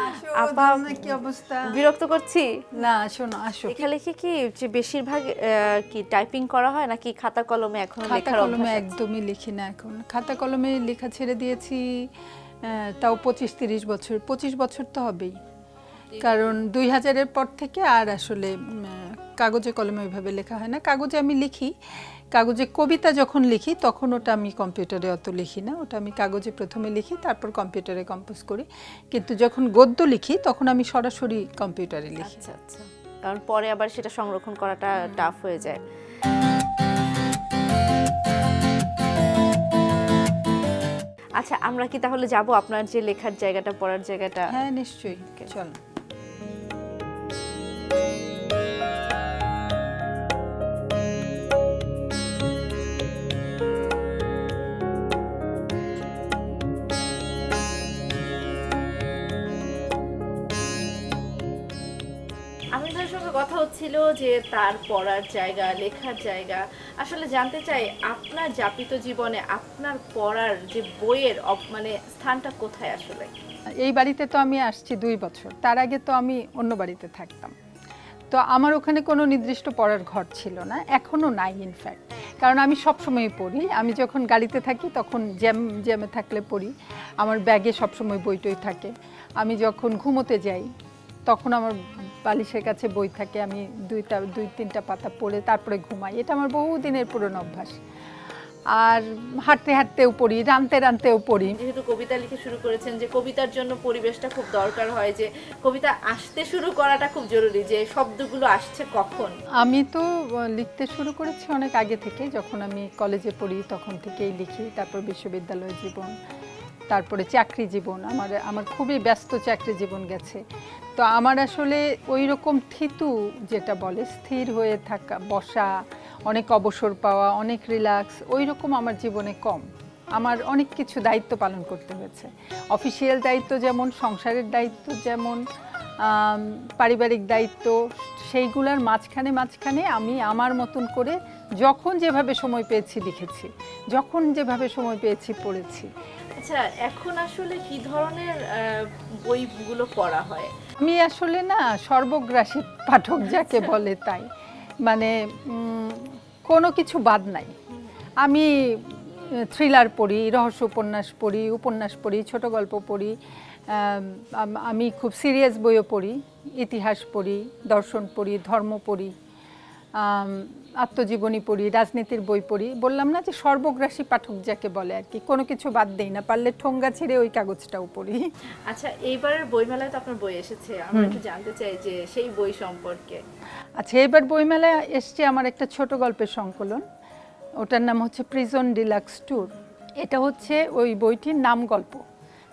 আসো আপা কি অবস্থা? বিরক্ত করছি? না শোনো, আসো। এখানে লিখে কি যে বেশিরভাগ কি টাইপিং করা হয় নাকি খাতা কলমে এখনো খাতা লেখার কলমে অভ্যাস আছে? একদমই লিখি না এখন। খাতা কলমে লেখা ছেড়ে দিয়েছি তাও 25-30 বছর, 25 বছর তো হবেই। কারণ 2000-এর পর থেকে আর আসলে কাগজে কলমে ওইভাবে লেখা হয় না। কাগজে আমি লিখি, কাগজে কবিতা যখন লিখি তখন ওটা আমি কম্পিউটারে অত লিখি না, ওটা আমি কাগজে প্রথমে লিখি তারপর কম্পিউটারে কম্পোজ করি। কিন্তু যখন গদ্য লিখি তখন আমি সরাসরি কম্পিউটারে লিখি। আচ্ছা আচ্ছা, কারণ পরে আবার সেটা সংরক্ষণ করাটা টাফ হয়ে যায়। আচ্ছা, আমরা কি তাহলে যাব আপনার যে লেখার জায়গাটা, পড়ার জায়গাটা? হ্যাঁ নিশ্চয়ই, চল। আমির ভাইয়ের সঙ্গে কথা হচ্ছিল যে তার পড়ার জায়গা, লেখার জায়গা। আসলে জানতে চাই আপনার যাপিত জীবনে আপনার পড়ার যে বইয়ের মানে স্থানটা কোথায় আসলে? এই বাড়িতে তো আমি আসছি 2 বছর, তার আগে তো আমি অন্য বাড়িতে থাকতাম। তো আমার ওখানে কোনো নির্দিষ্ট পড়ার ঘর ছিল না, এখনও নাই ইনফ্যাক্ট। কারণ আমি সবসময় পড়ি, আমি যখন গাড়িতে থাকি তখন জ্যামে থাকলে পড়ি, আমার ব্যাগে সবসময় বই টই থাকে। আমি যখন ঘুমোতে যাই তখন আমার বালিশের কাছে বই থাকে, আমি 2-3টা পাতা পড়ে তারপরে ঘুমাই। এটা আমার বহুদিনের পুরনো অভ্যাস। আর হাঁটতে হাঁটতেও পড়ি, রাঁধতেও পড়ি। যেহেতু কবিতা লিখে শুরু করেছেন, যে কবিতার জন্য পরিবেশটা খুব দরকার হয়, যে কবিতা আসতে শুরু করাটা খুব জরুরি, যে শব্দগুলো আসছে কখন? আমি তো লিখতে শুরু করেছি অনেক আগে থেকে, যখন আমি কলেজে পড়ি তখন থেকেই লিখি। তারপর বিশ্ববিদ্যালয় জীবন, তারপরে চাকরি জীবন, আমার খুবই ব্যস্ত চাকরি জীবন গেছে। তো আমার আসলে ওই রকম থিতু যেটা বলে, স্থির হয়ে থাকা, বসা, অনেক অবসর পাওয়া, অনেক রিল্যাক্স, ওই রকম আমার জীবনে কম। আমার অনেক কিছু দায়িত্ব পালন করতে হয়েছে, অফিসিয়াল দায়িত্ব যেমন, সংসারের দায়িত্ব যেমন, পারিবারিক দায়িত্ব, সেইগুলোর মাঝখানে আমি আমার মতন করে যখন যেভাবে সময় পেয়েছি লিখেছি, যখন যেভাবে সময় পেয়েছি পড়েছি। আচ্ছা, এখন আসলে কি ধরনের বইগুলো পড়া হয়? আমি আসলে না সর্বগ্রাসী পাঠক যাকে বলে তাই, মানে কোনো কিছু বাদ নাই। আমি থ্রিলার পড়ি, রহস্য উপন্যাস পড়ি, ছোট গল্প পড়ি, আমি খুব সিরিয়াস বইও পড়ি, ইতিহাস পড়ি, দর্শন পড়ি, ধর্ম পড়ি, আত্মজীবনী পড়ি, রাজনীতির বই পড়ি। বললাম না যে সর্বগ্রাসী পাঠক যাকে বলে আর কি, কোনো কিছু বাদ দেই না, পারলে ঠোঙ্গা ছিঁড়ে ওই কাগজটাও পড়ি। আচ্ছা, এইবারের বইমেলায় তো আপনার বই এসেছে, আমরা একটু জানতে চাই যে সেই বই সম্পর্কে। আচ্ছা, এবার বইমেলায় এসছে আমার একটা ছোট গল্পের সংকলন, ওটার নাম হচ্ছে প্রিজন ডিলাক্স ট্যুর। এটা হচ্ছে ওই বইটির নাম গল্প,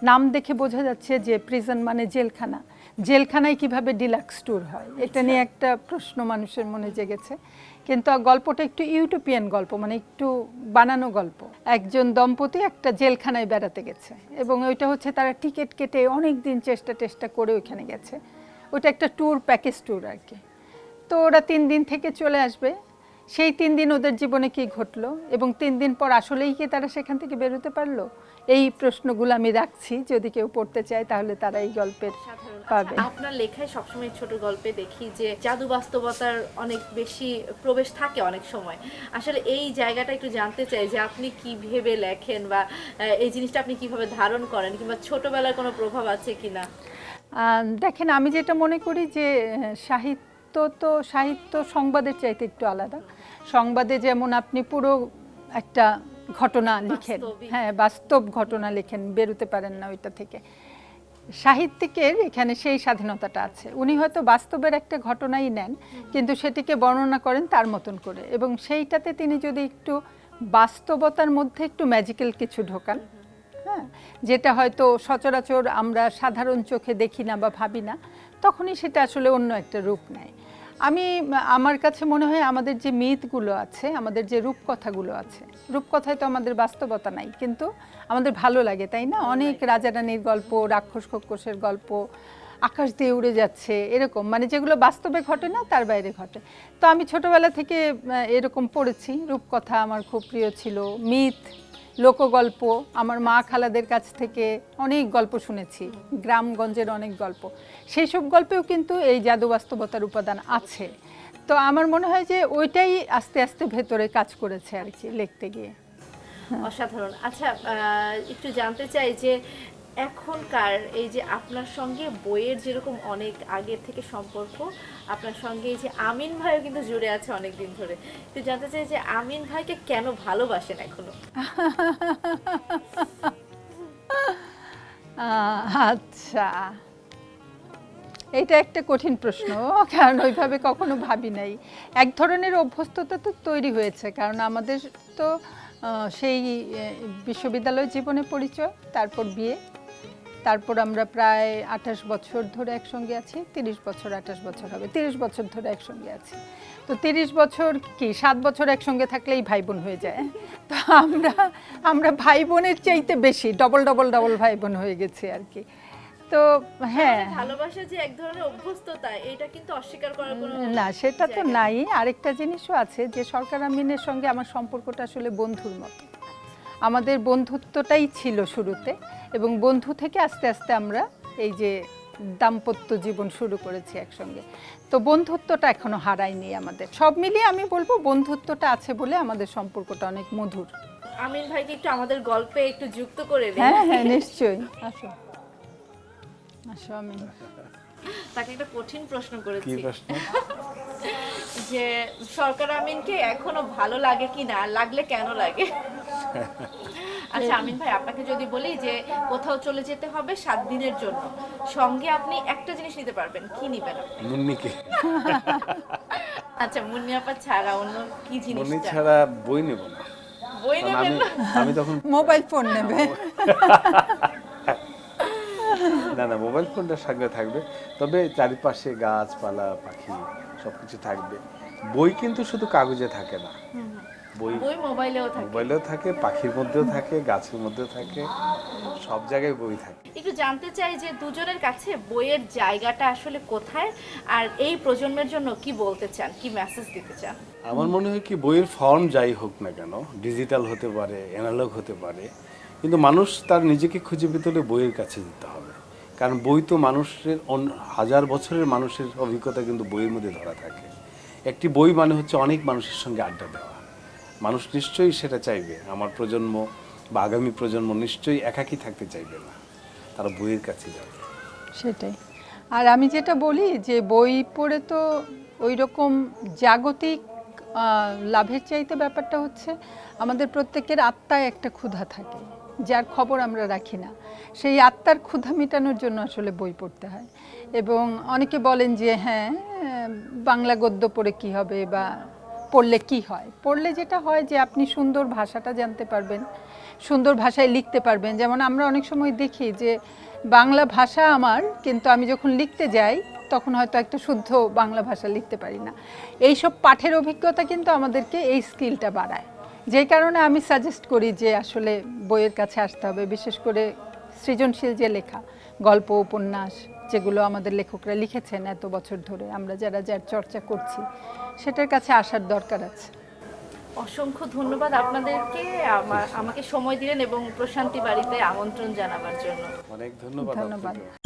নাম দেখে বোঝা যাচ্ছে যে প্রিজন মানে জেলখানা, জেলখানায় কিভাবে ডিলাক্স ট্যুর হয়, এটা নিয়ে একটা প্রশ্ন মানুষের মনে জেগেছে। কিন্তু গল্পটা একটু ইউটোপিয়ান গল্প, মানে একটু বানানো গল্প। একজন দম্পতি একটা জেলখানায় বেড়াতে গেছে এবং ওইটা হচ্ছে তারা টিকিট কেটে অনেক দিন চেষ্টা করে ওইখানে গেছে। ওটা একটা ট্যুর, প্যাকেজ ট্যুর আর কি। তো ওরা 3 দিন থেকে চলে আসবে, সেই 3 দিন ওদের জীবনে কি ঘটলো এবং 3 দিন পর আসলেই কি তারা সেখান থেকে বেরোতে পারলো, এই প্রশ্নগুলো আমি রাখছি। যদি কেউ পড়তে চায় তাহলে তারা এই গল্পের পাবে। আপনার লেখায় সবসময় ছোট গল্পে দেখি যে জাদু বাস্তবতার অনেক বেশি প্রবেশ থাকে অনেক সময়। আসলে এই জায়গাটা একটু জানতে চাই যে আপনি কি ভেবে লেখেন, বা এই জিনিসটা আপনি কিভাবে ধারণ করেন, কিংবা ছোটবেলার কোনো প্রভাব আছে কিনা? দেখেন, আমি যেটা মনে করি যে সাহিত্য সংবাদের চাইতে একটু আলাদা। সংবাদে যেমন আপনি পুরো একটা ঘটনা লিখেন, হ্যাঁ বাস্তব ঘটনা লেখেন, বেরোতে পারেন না ওইটা থেকে। সাহিত্যিকের এখানে সেই স্বাধীনতাটা আছে, উনি হয়তো বাস্তবের একটা ঘটনাই নেন কিন্তু সেটিকে বর্ণনা করেন তার মতন করে, এবং সেইটাতে তিনি যদি একটু বাস্তবতার মধ্যে একটু ম্যাজিক্যাল কিছু ঢোকান, হ্যাঁ, যেটা হয়তো সচরাচর আমরা সাধারণ চোখে দেখি না বা ভাবি না, তখনই সেটা আসলে অন্য একটা রূপ নেয়। আমার কাছে মনে হয় আমাদের যে মিথগুলো আছে, আমাদের যে রূপকথাগুলো আছে, রূপকথায় তো আমাদের বাস্তবতা নাই, কিন্তু আমাদের ভালো লাগে তাই না? অনেক রাজা রানীর গল্প, রাক্ষস খোকসের গল্প, আকাশ দিয়ে উড়ে যাচ্ছে এরকম, মানে যেগুলো বাস্তবে ঘটে না তার বাইরে ঘটে। তো আমি ছোটবেলা থেকে এরকম পড়েছি, রূপকথা আমার খুব প্রিয় ছিল, মিথ, লোকগল্প, আমার মা খালাদের কাছ থেকে অনেক গল্প শুনেছি, গ্রামগঞ্জের অনেক গল্প, সেই সব গল্পেও কিন্তু এই জাদু বাস্তবতার উপাদান আছে। তো আমার মনে হয় যে ওইটাই আস্তে আস্তে ভেতরে কাজ করেছে আর কি লিখতে গিয়ে। অসাধারণ। আচ্ছা, একটু জানতে চাই যে এখনকার এই যে আপনার সঙ্গে বইয়ের যেরকম অনেক আগের থেকে সম্পর্ক, আপনার সঙ্গে এই যে আমিন ভাইও কিন্তু জুড়ে আছে অনেক দিন ধরে, একটু জানতে চাই যে আমিন ভাইকে কেন ভালোবাসেন এখনো? আচ্ছা, এটা একটা কঠিন প্রশ্ন, কারণ ওইভাবে কখনো ভাবি নাই। এক ধরনের অভ্যস্ততা তো তৈরি হয়েছে, কারণ আমাদের তো সেই বিশ্ববিদ্যালয় জীবনে পরিচয়, তারপর বিয়ে, তারপর আমরা প্রায় 28 বছর ধরে একসঙ্গে আছি। 30 বছর 28 বছর হবে, 30 বছর ধরে একসঙ্গে আছি। তো 30 বছর কি 7 বছর একসঙ্গে থাকলেই ভাই বোন হয়ে যায়। তো আমরা ভাই বোনের চাইতে বেশি ডবল ডবল ডবল ভাই বোন হয়ে গেছি আর কি। তো হ্যাঁ, ভালোবাসা যে এক ধরনের অভ্যস্ততা, এটা কিন্তু অস্বীকার করার কোনো না সেটা তো নাই। আরেকটা জিনিসও আছে যে সরকার আমিনের সঙ্গে আমার সম্পর্কটা আসলে বন্ধুর মতো। আমাদের বন্ধুত্বটাই ছিল শুরুতে, এবং বন্ধু থেকে আস্তে আস্তে আমরা এই যে দাম্পত্য জীবন শুরু করেছি একসঙ্গে। তো বন্ধুত্বটা এখনো হারায়নি আমাদের। সব মিলিয়ে আমি বলবো বন্ধুত্বটা আছে বলে আমাদের সম্পর্কটা অনেক মধুর। আমিন ভাইকে একটু আমাদের গল্পে একটু যুক্ত করে দিন। হ্যাঁ হ্যাঁ, নিশ্চয়ই, আসো আসো। আমিন, তাকে একটা কঠিন প্রশ্ন কি করেছি প্রশ্ন? যে সরকার আমিনকে এখনো ভালো লাগে কি না, লাগলে কেন লাগে? আচ্ছা আমিন ভাই, আপনাকে যদি বলি যে কোথাও চলে যেতে হবে 7 দিনের জন্য, সঙ্গে আপনি একটা জিনিস নিতে পারবেন, কি নিবেন আপনি? মুন্নিকে। আচ্ছা, মুন্নি আপা ছাড়া অন্য কি মুন্নি জিনিসটা? ছাড়া বই নেব না, বই কারণ নেবেন না? আমি তখন মোবাইল ফোন নেবে। না মোবাইল ফোনটা সঙ্গে থাকবে, তবে চারিপাশে গাছপালা পাখি সবকিছু থাকবে। বই কিন্তু শুধু কাগজে থাকে না, বই বই মোবাইলেও থাকে। মোবাইলেও থাকে, পাখির মধ্যেও থাকে, গাছের মধ্যেও থাকে, সব জায়গায় বই থাকে। একটু জানতে চাই যে দুজনের কাছে বইয়ের জায়গাটা আসলে কোথায়, আর এই প্রজন্মের জন্য কি বলতে চান, কি মেসেজ দিতে চান? আমার মনে হয় কি, বইয়ের ফর্ম যাই হোক না কেন, ডিজিটাল হতে পারে, অ্যানালগ হতে পারে, কিন্তু মানুষ তার নিজেকে খুঁজে পেতে হলে বইয়ের কাছে যেতে হবে। কারণ বই তো মানুষের হাজার বছরের মানুষের অভিজ্ঞতা কিন্তু বইয়ের মধ্যে ধরা থাকে। একটি বই মানে হচ্ছে অনেক মানুষের সঙ্গে আড্ডা দেওয়া। মানুষ নিশ্চয়ই সেটা চাইবে, আমার প্রজন্ম বা আগামী প্রজন্ম নিশ্চয়ই একাকী থাকতে চাইবে না, তারা বইয়ের কাছে যাবে। সেটাই। আর আমি যেটা বলি যে বই পড়ে তো ওই রকম জাগতিক লাভের চাইতে ব্যাপারটা হচ্ছে আমাদের প্রত্যেকের আত্মায় একটা ক্ষুধা থাকে, যার খবর আমরা রাখি না। সেই আত্মার ক্ষুধা মেটানোর জন্য আসলে বই পড়তে হয়। এবং অনেকে বলেন যে হ্যাঁ, বাংলা গদ্য পড়ে কি হবে, বা পড়লে কি হয়। পড়লে যেটা হয় যে আপনি সুন্দর ভাষাটা জানতে পারবেন, সুন্দর ভাষায় লিখতে পারবেন। যেমন আমরা অনেক সময় দেখি যে বাংলা ভাষা আমার, কিন্তু আমি যখন লিখতে যাই তখন হয়তো একটা শুদ্ধ বাংলা ভাষা লিখতে পারি না। এইসব পাঠের অভিজ্ঞতা কিন্তু আমাদেরকে এই স্কিলটা বাড়ায়। যেই কারণে আমি সাজেস্ট করি যে আসলে বইয়ের কাছে আসতে হবে, বিশেষ করে সৃজনশীল যে লেখা, গল্প, উপন্যাস, যেগুলো আমাদের লেখকরা লিখেছেন এত বছর ধরে, আমরা যারা যার চর্চা করছি, সেটার কাছে আসার দরকার আছে। অসংখ্য ধন্যবাদ আপনাদেরকে আমাকে সময় দিলেন এবং প্রশান্তি বাড়িতে আমন্ত্রণ জানাবার জন্য। অনেক ধন্যবাদ ধন্যবাদ। আপনাকেও।